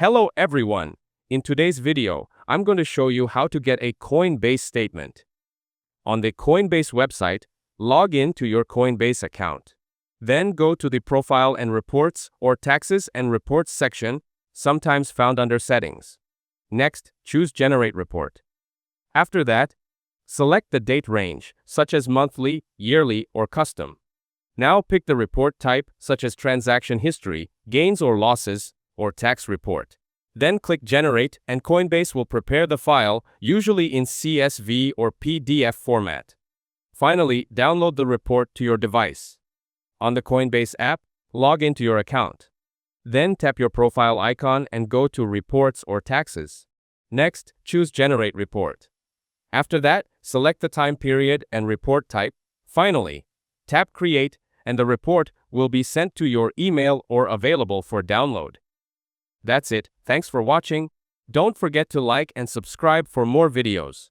Hello everyone! In today's video, I'm going to show you how to get a Coinbase statement. On the Coinbase website, log in to your Coinbase account. Then go to the Profile and Reports or Taxes and Reports section, sometimes found under Settings. Next, choose Generate Report. After that, select the date range, such as monthly, yearly, or custom. Now pick the report type, such as transaction history, gains or losses, or tax report. Then click Generate and Coinbase will prepare the file, usually in CSV or PDF format. Finally, download the report to your device. On the Coinbase app, log into your account. Then tap your profile icon and go to Reports or Taxes. Next, choose Generate Report. After that, select the time period and report type. Finally, tap Create and the report will be sent to your email or available for download. That's it. Thanks for watching. Don't forget to like and subscribe for more videos.